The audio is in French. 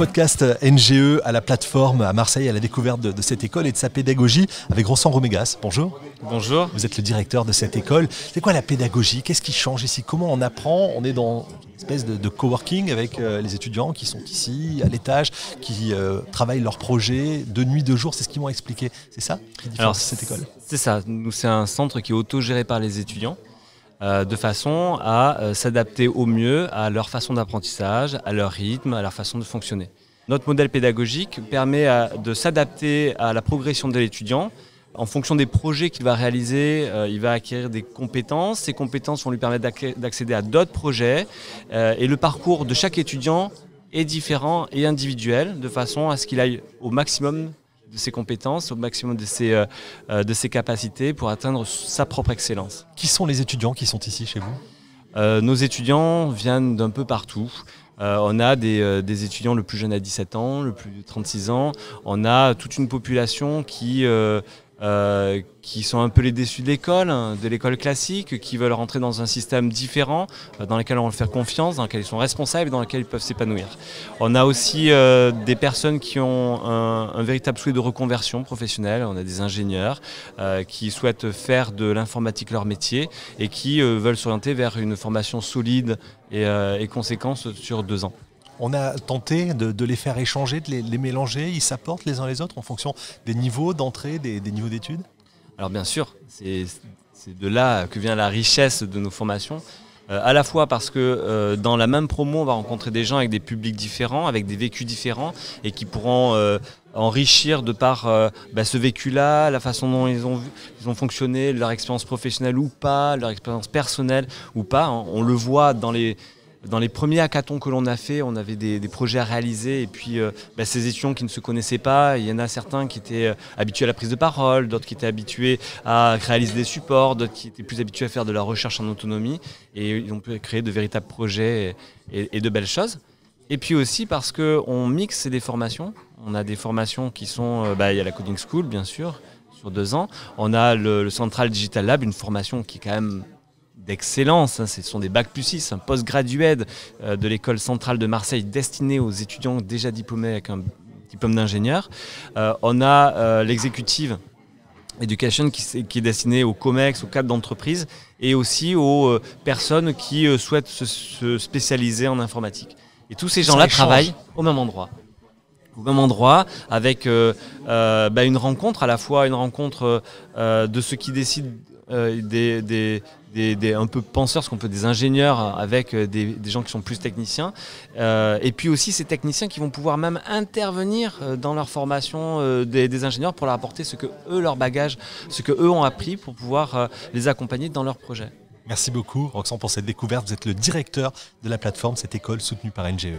podcast NGE à la plateforme à Marseille à la découverte de cette école et de sa pédagogie avec Rosan Romégas. Bonjour. Bonjour. Vous êtes le directeur de cette école. C'est quoi la pédagogie? Qu'est-ce qui change ici? Comment on apprend? On est dans une espèce de coworking avec les étudiants qui sont ici à l'étage, qui travaillent leurs projets de nuit, de jour. C'est ce qu'ils m'ont expliqué. C'est ça qui différencie cette école? C'est ça. Nous, c'est un centre qui est auto-géré par les étudiants. De façon à s'adapter au mieux à leur façon d'apprentissage, à leur rythme, à leur façon de fonctionner. Notre modèle pédagogique permet de s'adapter à la progression de l'étudiant. En fonction des projets qu'il va réaliser, il va acquérir des compétences. Ces compétences vont lui permettre d'accéder à d'autres projets. Et le parcours de chaque étudiant est différent et individuel, de façon à ce qu'il aille au maximum de ses compétences, au maximum de ses capacités pour atteindre sa propre excellence. Qui sont les étudiants qui sont ici chez vous? Nos étudiants viennent d'un peu partout. On a des étudiants le plus jeune à 17 ans, le plus de 36 ans. On a toute une population qui sont un peu les déçus de l'école classique, qui veulent rentrer dans un système différent, dans lequel on va faire confiance, dans lequel ils sont responsables et dans lequel ils peuvent s'épanouir. On a aussi des personnes qui ont un véritable souhait de reconversion professionnelle. On a des ingénieurs qui souhaitent faire de l'informatique leur métier et qui veulent s'orienter vers une formation solide et conséquente sur 2 ans. On a tenté de les faire échanger, de les mélanger, ils s'apportent les uns les autres en fonction des niveaux d'entrée, des niveaux d'études? Alors bien sûr, c'est de là que vient la richesse de nos formations. À la fois parce que dans la même promo, on va rencontrer des gens avec des publics différents, avec des vécus différents et qui pourront enrichir de par ce vécu-là, la façon dont ils ont fonctionné, leur expérience professionnelle ou pas, leur expérience personnelle ou pas. On le voit dans les premiers hackathons que l'on a fait, on avait des projets à réaliser et puis ces étudiants qui ne se connaissaient pas, il y en a certains qui étaient habitués à la prise de parole, d'autres qui étaient habitués à réaliser des supports, d'autres qui étaient plus habitués à faire de la recherche en autonomie et ils ont pu créer de véritables projets et de belles choses. Et puis aussi parce qu'on mixe des formations, on a des formations qui sont, il y a la Coding School bien sûr, sur 2 ans, on a le Central Digital Lab, une formation qui est quand même d'excellence, ce sont des Bac+6, un postgraduate de l'école centrale de Marseille destiné aux étudiants déjà diplômés avec un diplôme d'ingénieur. On a l'executive education qui est destinée aux COMEX, aux cadres d'entreprise et aussi aux personnes qui souhaitent se spécialiser en informatique. Et tous ces gens-là travaillent au même endroit. Au même endroit, avec une rencontre, à la fois une rencontre de ceux qui décident un peu penseurs, ce qu'on peut des ingénieurs avec des gens qui sont plus techniciens, et puis aussi ces techniciens qui vont pouvoir même intervenir dans leur formation des ingénieurs pour leur apporter ce que eux, leur bagage, ce que eux ont appris pour pouvoir les accompagner dans leurs projets. Merci beaucoup Roxan pour cette découverte. Vous êtes le directeur de la plateforme, cette école soutenue par NGE.